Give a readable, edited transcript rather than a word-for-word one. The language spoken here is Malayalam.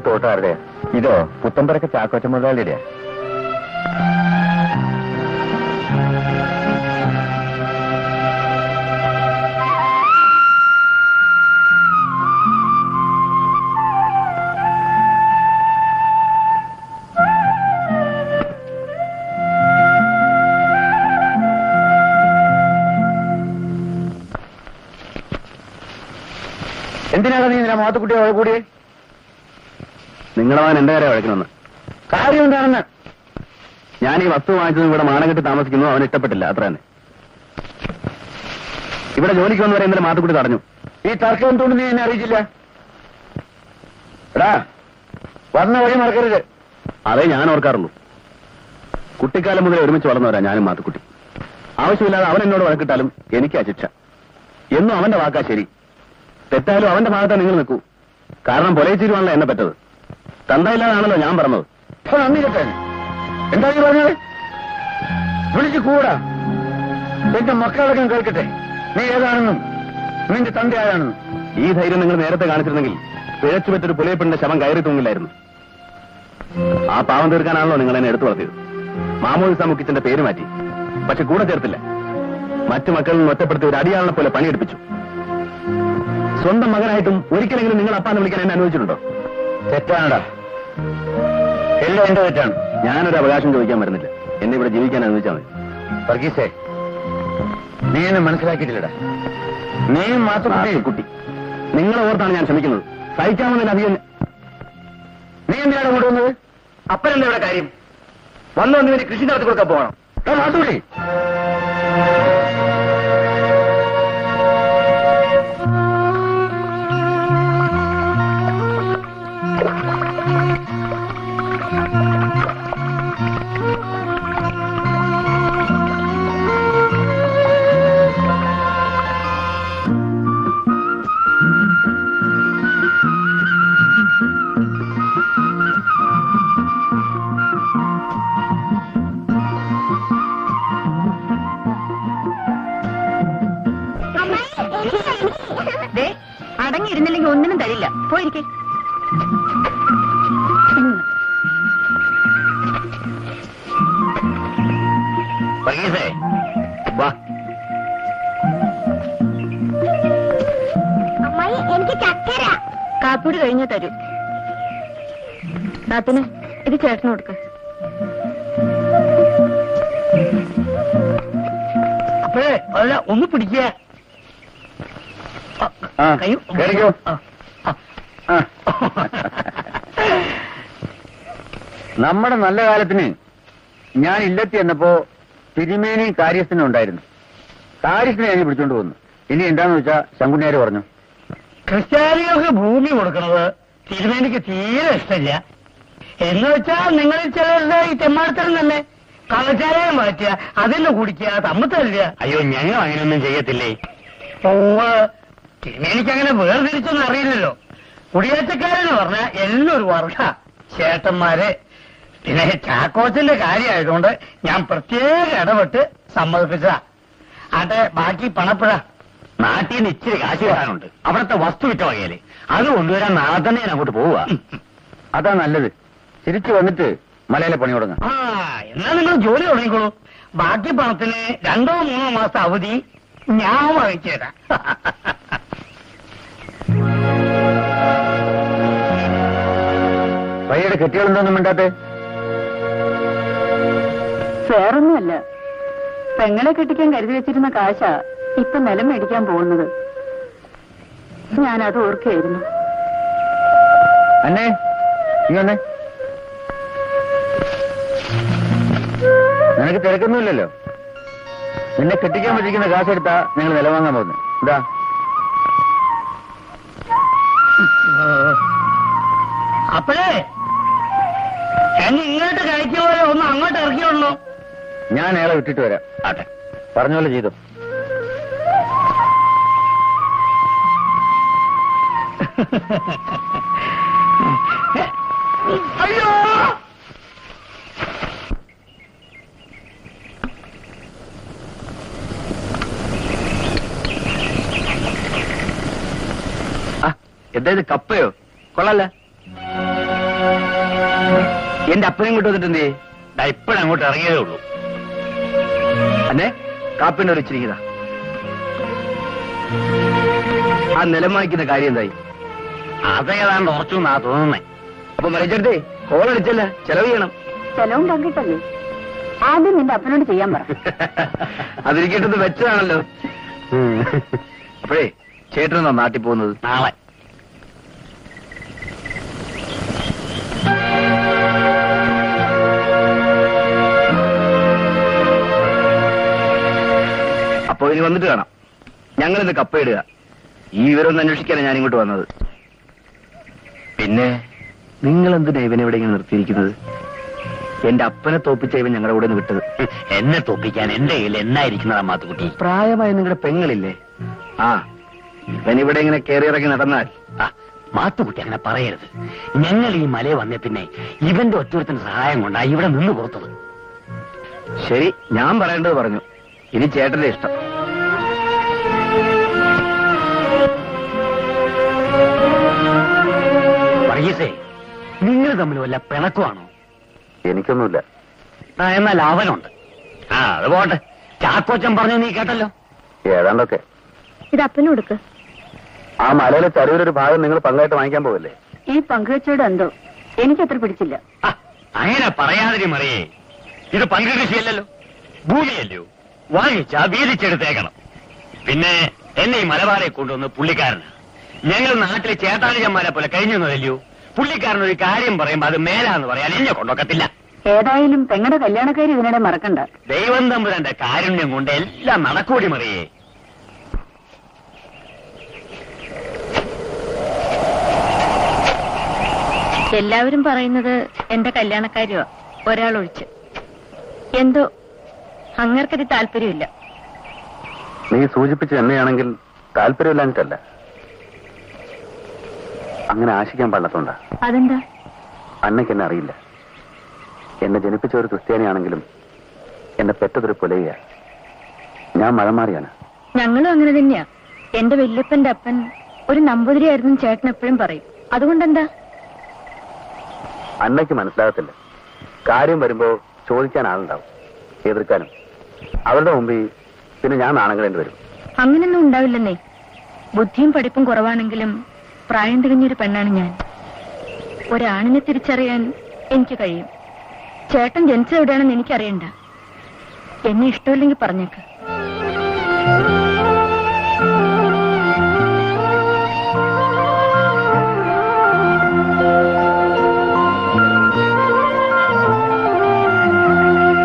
തോട്ടാരുടെ ഇതോ പുത്തമ്പരക്ക ചാക്കോച്ച മുതലാളിയുടെ. എന്തിനാണ് നീ നിന്റെ മാത്തുക്കുട്ടിയെ വഴക്കൂടിയേ? നിങ്ങളവൻ എന്റെ കാര്യം വഴക്കണമെന്ന്. കാര്യം എന്താണെന്ന്? ഞാൻ ഈ വസ്തു വാങ്ങിച്ചതും ഇവിടെ മാനകെട്ടി താമസിക്കുന്നു അവന് ഇഷ്ടപ്പെട്ടില്ല, അത്ര തന്നെ. ഇവിടെ ജോലിക്ക് വന്നവരെ ഇന്നലെ മാത്തുക്കുട്ടി തടഞ്ഞു. ഈ തർക്കം എന്തുകൊണ്ട് നീ എന്നെ അറിയിച്ചില്ല? എടാ, വന്ന വഴി മറക്കരുത്. അതേ ഞാൻ ഓർക്കാറുള്ളൂ. കുട്ടിക്കാലം മുതൽ ഒരുമിച്ച് വളർന്നവരാ ഞാനും മാത്തുക്കുട്ടി. ആവശ്യമില്ലാതെ അവൻ എന്നോട് വഴക്കിട്ടാലും എനിക്കാ ശിക്ഷ. എന്നും അവന്റെ വാക്കാ ശരി. തെറ്റായാലും അവന്റെ ഭാഗത്ത് നിങ്ങൾ നിൽക്കൂ. കാരണം പൊലയിച്ചിരുവാണല്ലോ എന്നെ പറ്റത്. തന്തയില്ലാതാണല്ലോ ഞാൻ പറഞ്ഞത്. എന്താ നീ പറഞ്ഞത്? വിളിച്ചു കൂടാ. എന്റെ മക്കളടക്കം കേൾക്കട്ടെ നീ ഏതാണെന്നും നിന്റെ തന്ത ആരാണെന്നും. ഈ ധൈര്യം നിങ്ങൾ നേരത്തെ കാണിച്ചിരുന്നെങ്കിൽ പിഴച്ചു പറ്റൊരു പുലയപ്പെണ്ണിന്റെ ശവം കയറി തൂങ്ങില്ലായിരുന്നു. ആ പാവം തീർക്കാനാണല്ലോ നിങ്ങൾ എന്നെ എടുത്തു വളർത്തിയത്. മാമോദിസ മുക്കിച്ചന്റെ പേര് മാറ്റി, പക്ഷെ കൂടെ ചേർത്തില്ല. മറ്റു മക്കളിൽ നിന്ന് ഒറ്റപ്പെടുത്തി ഒരു അടിയാളിനെ പോലെ പണിയെടുപ്പിച്ചു. സ്വന്തം മകനായിട്ടും ഒരിക്കലെങ്കിലും നിങ്ങൾ അപ്പാന്ന് വിളിക്കാൻ എന്നെ അനുവദിച്ചിട്ടുണ്ടോ? തെറ്റാണടാ, എല്ലാം എന്റെ തെറ്റാണ്. ഞാനൊരു അവകാശം ചോദിക്കാൻ വരുന്നില്ല. എന്നെ ഇവിടെ ജീവിക്കാൻ അനുവദിച്ചാൽ മതി. വർഗീസേ, നീ എന്നെ മനസ്സിലാക്കിയിട്ടില്ലടാ. നീയും മാത്രം കുട്ടി. നിങ്ങളെ ഓർത്താണ് ഞാൻ ശ്രമിക്കുന്നത്. സഹിക്കാമെന്നില്ല അധികം. നീ എന്തിനാണ് കൊണ്ടുവന്നത്? അപ്പനല്ലേ ഇവിടെ കാര്യം? വന്നു വന്ന് കൃഷി നടത്തി കൊടുക്കാൻ പോകണം. മാത്തുള്ളി, അടങ്ങിയിരുന്നില്ലെങ്കിൽ ഒന്നിനും തരില്ല. പോയിരിക്കേ. എനിക്ക് ചക്കര. കാപ്പൂടി കഴിഞ്ഞാ തരൂ. നാത്തിന് ഇത് ചേട്ടന് കൊടുക്ക. അപ്പഴേ അല്ല, ഒന്ന് പിടിക്കുക. നമ്മുടെ നല്ല കാലത്തിന് ഞാൻ ഇല്ലത്തി എന്നപ്പോ തിരുമേനി കാര്യസ്ഥനും ഉണ്ടായിരുന്നു. കാര്യസ്ഥനെ ഞാൻ പിടിച്ചോണ്ട് പോന്നു. ഇനി എന്താന്ന് വെച്ചാ ശങ്കുണ്ണിയാര് പറഞ്ഞു, ക്രിസ്ത്യാനികൾക്ക് ഭൂമി കൊടുക്കുന്നത് തിരുമേനിക്ക് തീരെ ഇഷ്ടമില്ല. എന്ന് വെച്ചാൽ നിങ്ങളിൽ ചിലരുടെ ഈ തെമ്മാടത്തരം തന്നെ കള്ളച്ചാലയം മാറ്റുക, അതിന് കുടിക്കുക, തമ്മിൽ തരിക. അയ്യോ ഞങ്ങൾ അങ്ങനെയൊന്നും ചെയ്യത്തില്ലേ. തിരുമേനിക്ക് അങ്ങനെ വേർതിരിച്ചൊന്നും അറിയില്ലല്ലോ. കുടിയേറ്റക്കാരെന്ന് പറഞ്ഞാൽ എല്ലാം ഒരു വർഷ ചേട്ടന്മാരെ. പിന്നെ ചാക്കോച്ചന്റെ കാര്യമായതുകൊണ്ട് ഞാൻ പ്രത്യേക ഇടപെട്ട് സമ്മതിപ്പിച്ചതാ. ആട്ടെ, ബാക്കി പണപ്പുഴ നാട്ടിൽ നിന്ന് ഇച്ചിരി കാശ് വരാനുണ്ട്. അവിടുത്തെ വസ്തു വിറ്റ വകയില് അത് കൊണ്ടുവരാൻ നാളെ തന്നെ ഞാൻ അങ്ങോട്ട് പോവുക. അതാ നല്ലത്. തിരിച്ചു വന്നിട്ട് മലയിലെ പണി തുടങ്ങാം. എന്നാ നിങ്ങൾ ജോലി തുടങ്ങിക്കോളൂ. ബാക്കി പണത്തിന് 2-3 മാസത്തെ അവധി ഞാൻ വാങ്ങിച്ചു തരാം. പയ്യയുടെ കെട്ടികളെന്തോന്നും മിണ്ടാത്തെ? വേറൊന്നുമല്ല, പെങ്ങളെ കെട്ടിക്കാൻ കരുതി വെച്ചിരുന്ന കാശാ ഇപ്പൊ നിലം മേടിക്കാൻ പോകുന്നത്. ഞാനത് ഓർക്കുകയായിരുന്നു. അന്നേ ഇങ്ങനെ നിനക്ക് തിരക്കൊന്നുമില്ലല്ലോ. നിന്നെ കെട്ടിക്കാൻ പറ്റിക്കുന്ന കാശെടുത്താ നിങ്ങൾ നില വാങ്ങാൻ പോകുന്നു. ഇതാ അപ്പോഴേ എന്നെ ഇങ്ങോട്ട് കഴിച്ച പോലെ ഒന്ന് അങ്ങോട്ട് ഇറക്കിയുള്ളൂ. ഞാൻ അയാളെ വിട്ടിട്ട് വരാം. ആട്ടെ, പറഞ്ഞ പോലെ ചെയ്തു. അയ്യോ, എന്താ ഇത്, കപ്പയോ? കൊള്ളാല്ല. എന്റെ അപ്പനും കൊണ്ട് വന്നിട്ടെന്തേ? ഇപ്പോഴങ്ങോട്ട് ഇറങ്ങിയതേ ഉള്ളൂ. അന്നെ കാപ്പിന്റെ ഒരു ഇച്ചിരിക്കതാ. ആ നിലം വാങ്ങിക്കുന്ന കാര്യം എന്തായി? അതേതാണ്ട് ഉറച്ചു എന്നാ തോന്നുന്നേ. അപ്പൊ മറിച്ചെടുത്തേ കോളടിച്ചല്ല, ചെലവ് ചെയ്യണം. ചെലവും പങ്കിട്ടല്ലേ? ആദ്യം നിന്റെ അപ്പനോട് ചെയ്യാൻ പറ. അതിരിക്കേണ്ടത് വെച്ചതാണല്ലോ. അപ്പോഴേ ചേട്ടനെന്നാ നാട്ടിൽ പോകുന്നത്? നാളെ. അപ്പൊ ഇനി വന്നിട്ട് കാണാം. ഞങ്ങളിന്ന് കപ്പയിടുക. ഈ വിവരം ഒന്ന് അന്വേഷിക്കാനാണ് ഞാൻ ഇങ്ങോട്ട് വന്നത്. പിന്നെ നിങ്ങൾ എന്തിനാ ഇവനെ ഇവിടെ ഇങ്ങനെ നിർത്തിയിരിക്കുന്നത്? എന്റെ അപ്പനെ തോപ്പിച്ച ഇവൻ ഞങ്ങളുടെ കൂടെ നിന്ന് വിട്ടത്. എന്നെ തോപ്പിക്കാൻ എന്റെ കയ്യിൽ എന്നായിരിക്കുന്നതാ മാത്തുക്കുട്ടി? പ്രായമായ നിങ്ങളുടെ പെങ്ങളില്ലേ? ആ, ഇവൻ ഇവിടെ ഇങ്ങനെ കയറി ഇറങ്ങി നടന്നാൽ. മാത്തുക്കുട്ടി അങ്ങനെ പറയരുത്. ഞങ്ങൾ ഈ മലയെ വന്നേ പിന്നെ ഇവന്റെ ഒറ്റൊരുത്തിന് സഹായം കൊണ്ടാ ഇവിടെ നിന്ന് പുറത്തത്. ശരി, ഞാൻ പറയേണ്ടത് പറഞ്ഞു. ഇനി ചേട്ടന്റെ ഇഷ്ടം. വർഗീസേ, നിങ്ങൾ തമ്മിൽ വല്ല പിണക്കമാണോ? എനിക്കൊന്നുമില്ല. എന്നാൽ അവനുണ്ട്. അത് പോട്ടെ. ചാക്കോച്ചൻ പറഞ്ഞു നീ കേട്ടല്ലോ. ഏതാണ്ടൊക്കെ. ഇത് അപ്പനും കൊടുക്ക്. ആ മലയിലെ ചരുവിലൊരു ഭാഗം നിങ്ങൾ പങ്കായിട്ട് വാങ്ങിക്കാൻ പോവല്ലേ? ഈ പങ്കുവെച്ചോട് എന്തോ എനിക്കത്ര പിടിച്ചില്ല. അങ്ങനെ പറയാതിരി മറിയേ. ഇത് പങ്കുകൃഷിയല്ലല്ലോ, ഭൂമിയല്ലോ. വാങ്ങിച്ചാ വീതിച്ചെടുത്തേക്കണം. പിന്നെ എന്നെ ഈ മലബാറെ കൊണ്ടുവന്ന് പുള്ളിക്കാരന്. ഞങ്ങൾ നാട്ടിലെ ചേട്ടാളിച്ചന്മാരെ പോലെ കഴിഞ്ഞൊന്നുമല്ലയോ. പുള്ളിക്കാരനൊരു കാര്യം പറയുമ്പോ അത് മേലാന്ന് പറയാൻ എന്നെ കൊണ്ടൊക്കത്തില്ല. ഏതായാലും പെങ്ങളുടെ കല്യാണക്കാരി ഇതിനിടെ മറക്കണ്ട. ദൈവം തമ്പുരാന്റെ കാരുണ്യം കൊണ്ട് എല്ലാം നടക്കൂടി മറിയേ. എല്ലാവരും പറയുന്നത് എന്റെ കല്യാണക്കാരിയോ ഒരാളൊഴിച്ച്. എന്തോ അങ്ങർക്കത് താല്പര്യമില്ല. നീ സൂചിപ്പിച്ച് എന്നെയാണെങ്കിൽ താല്പര്യമില്ലാഞ്ഞിട്ടല്ല, അങ്ങനെ ആശിക്കാൻ പാടില്ലാത്തോണ്ടാ. അതെന്താ? അന്നയ്ക്ക് എന്നെ അറിയില്ല. എന്നെ ജനിപ്പിച്ച ഒരു ക്രിസ്ത്യാനിയാണെങ്കിലും എന്നെ പെറ്റതൊരു പുലയ. ഞാൻ മഴമാറിയാണ്. ഞങ്ങളും അങ്ങനെ തന്നെയാ. എന്റെ വല്യപ്പന്റെ അപ്പൻ ഒരു നമ്പൂതിരിയായിരുന്നു ചേട്ടൻ എപ്പോഴും പറയും. അതുകൊണ്ടെന്താ? അന്നയ്ക്ക് മനസ്സിലാകത്തില്ല. കാര്യം വരുമ്പോ ചോദിക്കാൻ ആളുണ്ടാവും, എതിർക്കാനും. അവരുടെ മുമ്പിൽ പിന്നെ ഞാൻ നാണങ്ങളേണ്ടി വരും. അങ്ങനൊന്നും ഉണ്ടാവില്ലെന്നേ. ബുദ്ധിയും പഠിപ്പും കുറവാണെങ്കിലും പ്രായം തികഞ്ഞൊരു പെണ്ണാണ് ഞാൻ. ഒരാണിനെ തിരിച്ചറിയാൻ എനിക്ക് കഴിയും. ചേട്ടൻ ജനിച്ചത് എവിടെയാണെന്ന് എനിക്കറിയണ്ട. എന്നെ ഇഷ്ടമില്ലെങ്കിൽ പറഞ്ഞേക്ക്.